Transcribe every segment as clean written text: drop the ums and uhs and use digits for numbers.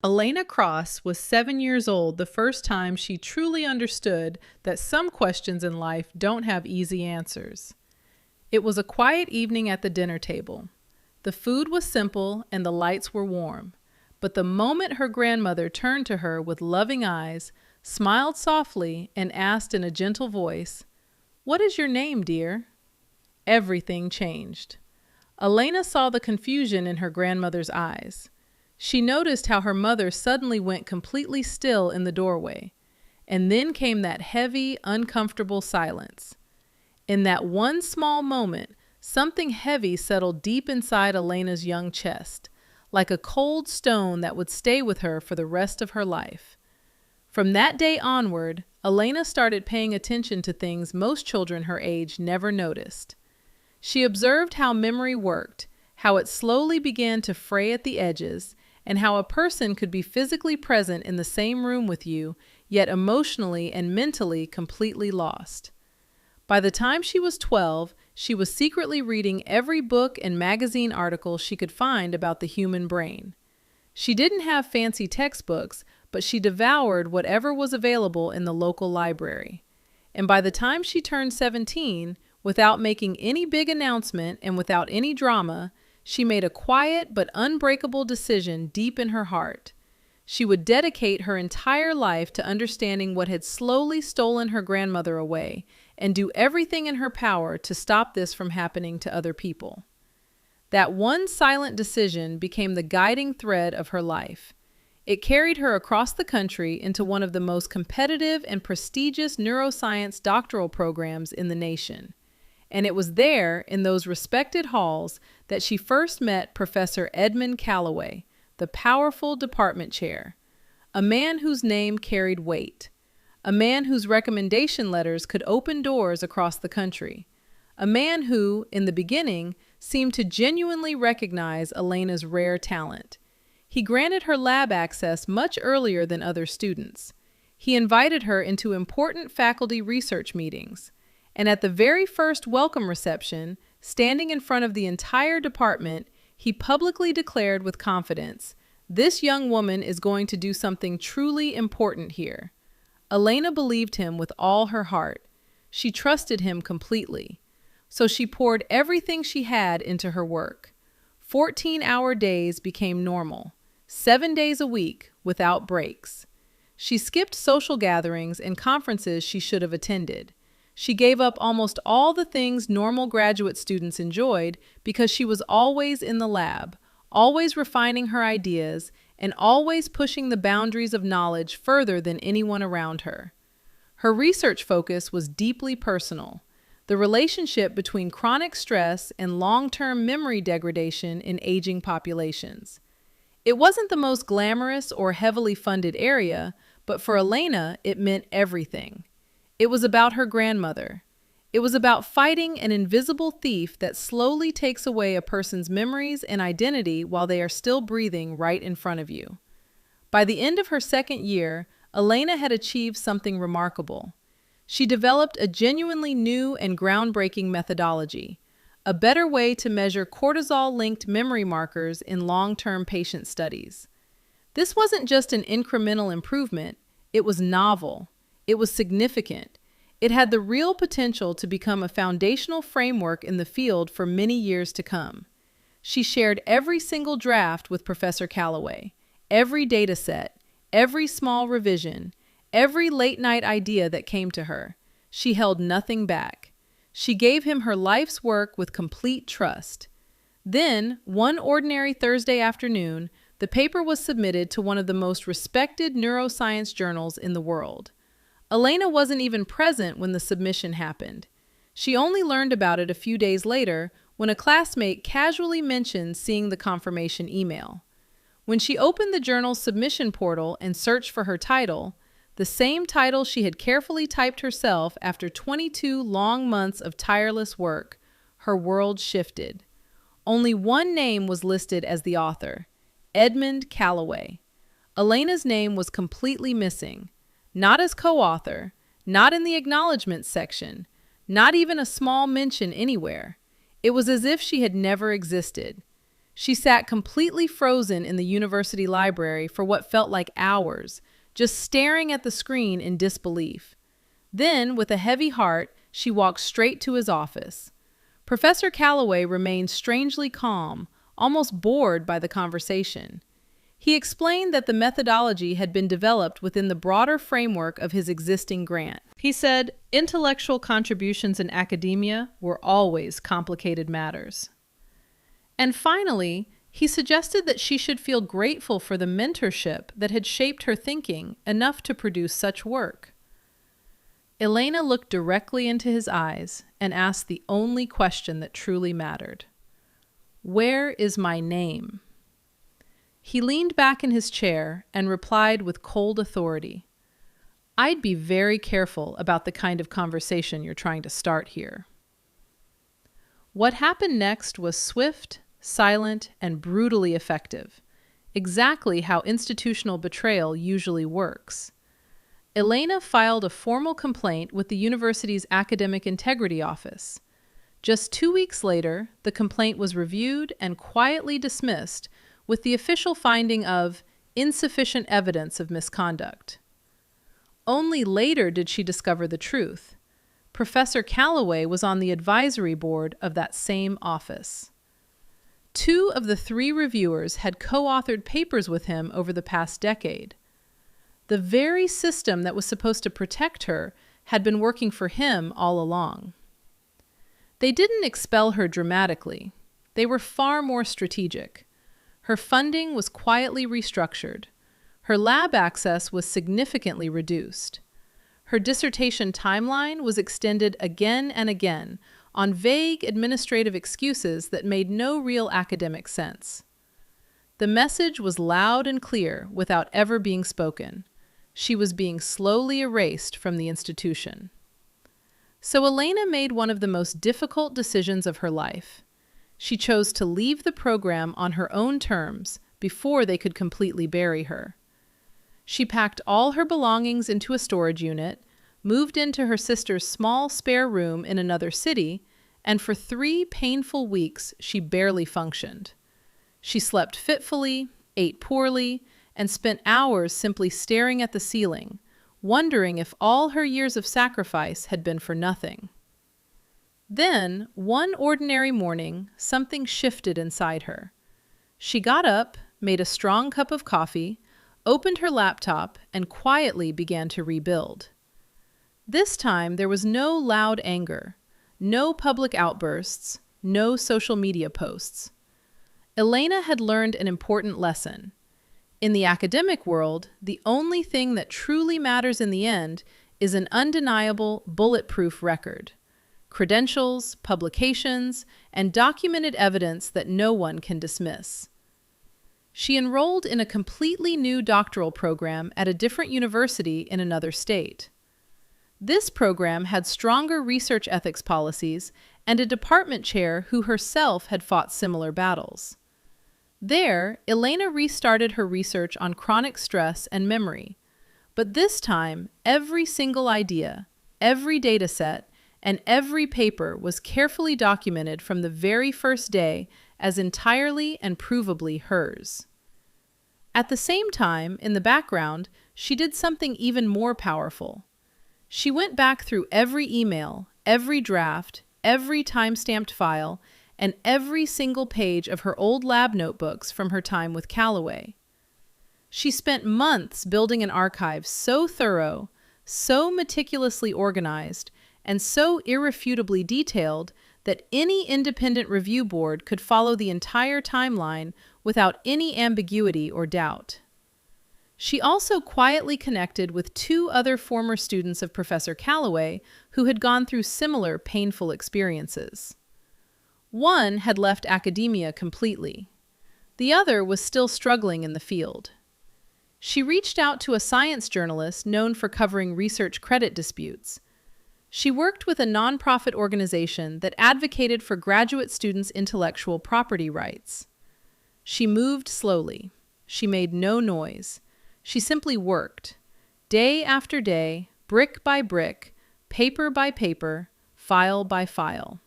Elena Cross was 7 years old the first time she truly understood that some questions in life don't have easy answers. It was a quiet evening at the dinner table. The food was simple and the lights were warm, but the moment her grandmother turned to her with loving eyes, smiled softly, and asked in a gentle voice, "What is your name, dear?" Everything changed. Elena saw the confusion in her grandmother's eyes. She noticed how her mother suddenly went completely still in the doorway, and then came that heavy, uncomfortable silence. In that one small moment, something heavy settled deep inside Elena's young chest, like a cold stone that would stay with her for the rest of her life. From that day onward, Elena started paying attention to things most children her age never noticed. She observed how memory worked, how it slowly began to fray at the edges, and how a person could be physically present in the same room with you, yet emotionally and mentally completely lost. By the time she was 12, she was secretly reading every book and magazine article she could find about the human brain. She didn't have fancy textbooks, but she devoured whatever was available in the local library. And by the time she turned 17, without making any big announcement and without any drama, she made a quiet but unbreakable decision deep in her heart. She would dedicate her entire life to understanding what had slowly stolen her grandmother away and do everything in her power to stop this from happening to other people. That one silent decision became the guiding thread of her life. It carried her across the country into one of the most competitive and prestigious neuroscience doctoral programs in the nation. And it was there, in those respected halls, that she first met Professor Edmund Callaway, the powerful department chair, a man whose name carried weight, a man whose recommendation letters could open doors across the country, a man who, in the beginning, seemed to genuinely recognize Elena's rare talent. He granted her lab access much earlier than other students. He invited her into important faculty research meetings. And at the very first welcome reception, standing in front of the entire department, he publicly declared with confidence, "This young woman is going to do something truly important here." Elena believed him with all her heart. She trusted him completely. So she poured everything she had into her work. 14-hour days became normal, 7 days a week, without breaks. She skipped social gatherings and conferences she should have attended. She gave up almost all the things normal graduate students enjoyed because she was always in the lab, always refining her ideas, and always pushing the boundaries of knowledge further than anyone around her. Her research focus was deeply personal, the relationship between chronic stress and long-term memory degradation in aging populations. It wasn't the most glamorous or heavily funded area, but for Elena, it meant everything. It was about her grandmother. It was about fighting an invisible thief that slowly takes away a person's memories and identity while they are still breathing right in front of you. By the end of her second year, Elena had achieved something remarkable. She developed a genuinely new and groundbreaking methodology, a better way to measure cortisol-linked memory markers in long-term patient studies. This wasn't just an incremental improvement, it was novel. It was significant. It had the real potential to become a foundational framework in the field for many years to come. She shared every single draft with Professor Callaway, every data set, every small revision, every late-night idea that came to her. She held nothing back. She gave him her life's work with complete trust. Then, one ordinary Thursday afternoon, the paper was submitted to one of the most respected neuroscience journals in the world. Elena wasn't even present when the submission happened. She only learned about it a few days later when a classmate casually mentioned seeing the confirmation email. When she opened the journal's submission portal and searched for her title, the same title she had carefully typed herself after 22 long months of tireless work, her world shifted. Only one name was listed as the author, Edmund Callaway. Elena's name was completely missing. Not as co-author, not in the acknowledgments section, not even a small mention anywhere. It was as if she had never existed. She sat completely frozen in the university library for what felt like hours, just staring at the screen in disbelief. Then, with a heavy heart, she walked straight to his office. Professor Calloway remained strangely calm, almost bored by the conversation. He explained that the methodology had been developed within the broader framework of his existing grant. He said, intellectual contributions in academia were always complicated matters. And finally, he suggested that she should feel grateful for the mentorship that had shaped her thinking enough to produce such work. Elena looked directly into his eyes and asked the only question that truly mattered. "Where is my name?" He leaned back in his chair and replied with cold authority, "I'd be very careful about the kind of conversation you're trying to start here." What happened next was swift, silent, and brutally effective, exactly how institutional betrayal usually works. Elena filed a formal complaint with the university's Academic Integrity Office. Just 2 weeks later, the complaint was reviewed and quietly dismissed with the official finding of insufficient evidence of misconduct. Only later did she discover the truth. Professor Calloway was on the advisory board of that same office. 2 of the 3 reviewers had co-authored papers with him over the past decade. The very system that was supposed to protect her had been working for him all along. They didn't expel her dramatically. They were far more strategic. Her funding was quietly restructured. Her lab access was significantly reduced. Her dissertation timeline was extended again and again on vague administrative excuses that made no real academic sense. The message was loud and clear without ever being spoken. She was being slowly erased from the institution. So Elena made one of the most difficult decisions of her life. She chose to leave the program on her own terms before they could completely bury her. She packed all her belongings into a storage unit, moved into her sister's small spare room in another city, and for 3 painful weeks she barely functioned. She slept fitfully, ate poorly, and spent hours simply staring at the ceiling, wondering if all her years of sacrifice had been for nothing. Then, one ordinary morning, something shifted inside her. She got up, made a strong cup of coffee, opened her laptop, and quietly began to rebuild. This time, there was no loud anger, no public outbursts, no social media posts. Elena had learned an important lesson. In the academic world, the only thing that truly matters in the end is an undeniable, bulletproof record. Credentials, publications, and documented evidence that no one can dismiss. She enrolled in a completely new doctoral program at a different university in another state. This program had stronger research ethics policies and a department chair who herself had fought similar battles. There, Elena restarted her research on chronic stress and memory. But this time, every single idea, every data set, and every paper was carefully documented from the very first day as entirely and provably hers. At the same time, in the background, she did something even more powerful. She went back through every email, every draft, every time-stamped file, and every single page of her old lab notebooks from her time with Calloway. She spent months building an archive so thorough, so meticulously organized, and so irrefutably detailed that any independent review board could follow the entire timeline without any ambiguity or doubt. She also quietly connected with 2 other former students of Professor Calloway who had gone through similar painful experiences. One had left academia completely. The other was still struggling in the field. She reached out to a science journalist known for covering research credit disputes. She worked with a nonprofit organization that advocated for graduate students' intellectual property rights. She moved slowly. She made no noise. She simply worked, day after day, brick by brick, paper by paper, file by file.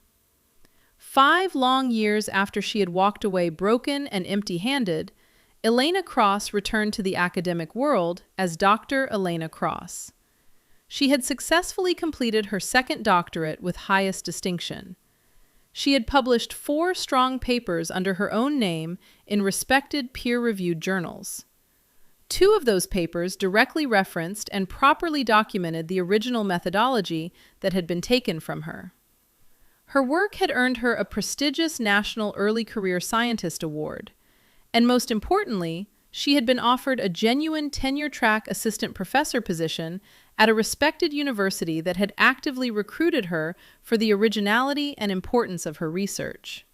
5 long years after she had walked away broken and empty-handed, Elena Cross returned to the academic world as Dr. Elena Cross. She had successfully completed her second doctorate with highest distinction. She had published 4 strong papers under her own name in respected peer-reviewed journals. 2 of those papers directly referenced and properly documented the original methodology that had been taken from her. Her work had earned her a prestigious National Early Career Scientist Award, and most importantly, she had been offered a genuine tenure-track assistant professor position at a respected university that had actively recruited her for the originality and importance of her research.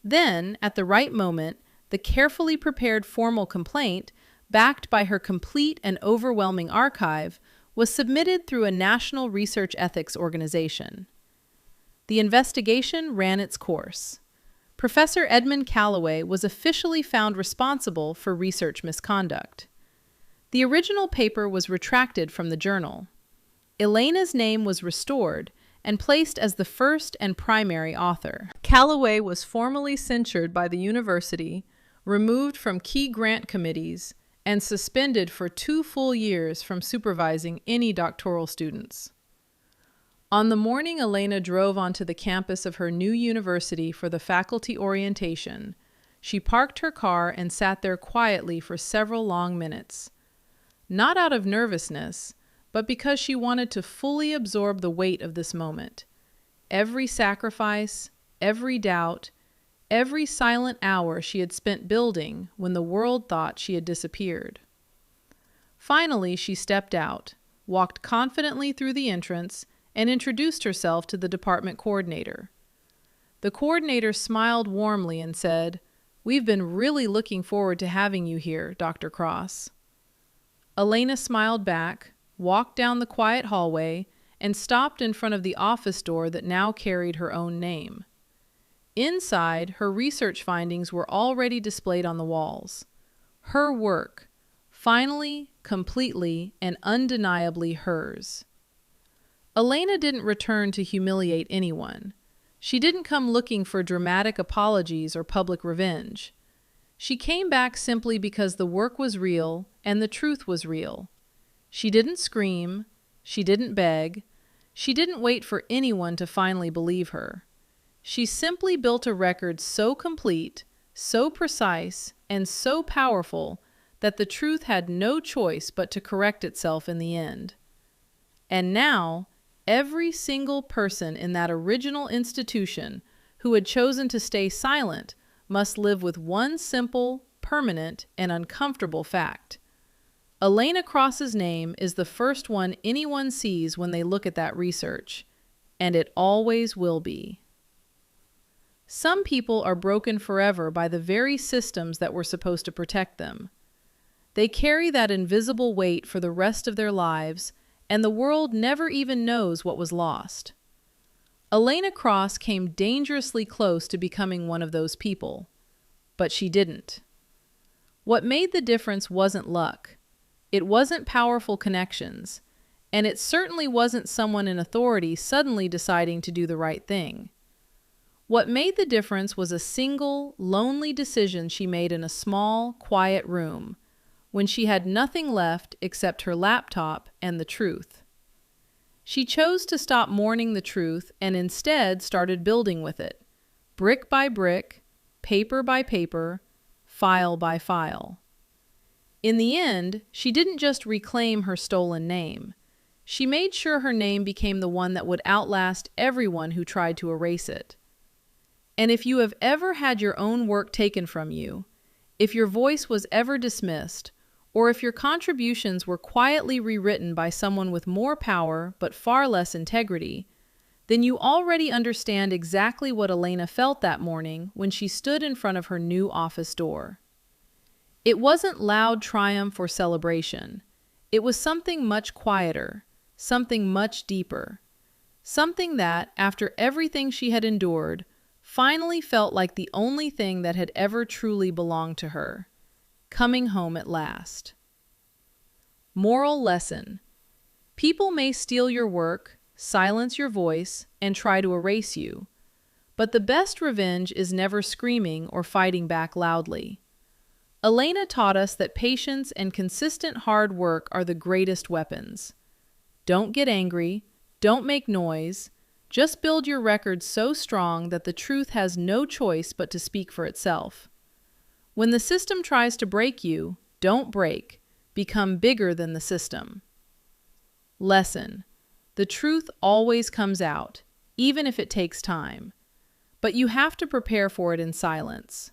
Then, at the right moment, the carefully prepared formal complaint, backed by her complete and overwhelming archive, was submitted through a national research ethics organization. The investigation ran its course. Professor Edmund Callaway was officially found responsible for research misconduct. The original paper was retracted from the journal. Elena's name was restored and placed as the first and primary author. Callaway was formally censured by the university, removed from key grant committees, and suspended for 2 full years from supervising any doctoral students. On the morning Elena drove onto the campus of her new university for the faculty orientation, she parked her car and sat there quietly for several long minutes. Not out of nervousness, but because she wanted to fully absorb the weight of this moment. Every sacrifice, every doubt, every silent hour she had spent building when the world thought she had disappeared. Finally, she stepped out, walked confidently through the entrance, and introduced herself to the department coordinator. The coordinator smiled warmly and said, "We've been really looking forward to having you here, Dr. Cross." Elena smiled back, walked down the quiet hallway, and stopped in front of the office door that now carried her own name. Inside, her research findings were already displayed on the walls. Her work, finally, completely, and undeniably hers. Elena didn't return to humiliate anyone. She didn't come looking for dramatic apologies or public revenge. She came back simply because the work was real and the truth was real. She didn't scream. She didn't beg. She didn't wait for anyone to finally believe her. She simply built a record so complete, so precise, and so powerful that the truth had no choice but to correct itself in the end. And now, every single person in that original institution who had chosen to stay silent must live with one simple, permanent, and uncomfortable fact. Elena Cross's name is the first one anyone sees when they look at that research, and it always will be. Some people are broken forever by the very systems that were supposed to protect them. They carry that invisible weight for the rest of their lives, and the world never even knows what was lost. Elena Cross came dangerously close to becoming one of those people, but she didn't. What made the difference wasn't luck. It wasn't powerful connections, and it certainly wasn't someone in authority suddenly deciding to do the right thing. What made the difference was a single, lonely decision she made in a small, quiet room, when she had nothing left except her laptop and the truth. She chose to stop mourning the truth and instead started building with it, brick by brick, paper by paper, file by file. In the end, she didn't just reclaim her stolen name. She made sure her name became the one that would outlast everyone who tried to erase it. And if you have ever had your own work taken from you, if your voice was ever dismissed, or if your contributions were quietly rewritten by someone with more power but far less integrity, then you already understand exactly what Elena felt that morning when she stood in front of her new office door. It wasn't loud triumph or celebration. It was something much quieter, something much deeper, something that, after everything she had endured, finally felt like the only thing that had ever truly belonged to her. Coming home at last. Moral lesson. People may steal your work, silence your voice, and try to erase you. But the best revenge is never screaming or fighting back loudly. Elena taught us that patience and consistent hard work are the greatest weapons. Don't get angry, don't make noise, just build your record so strong that the truth has no choice but to speak for itself. When the system tries to break you, don't break. Become bigger than the system. Lesson: the truth always comes out, even if it takes time. But you have to prepare for it in silence.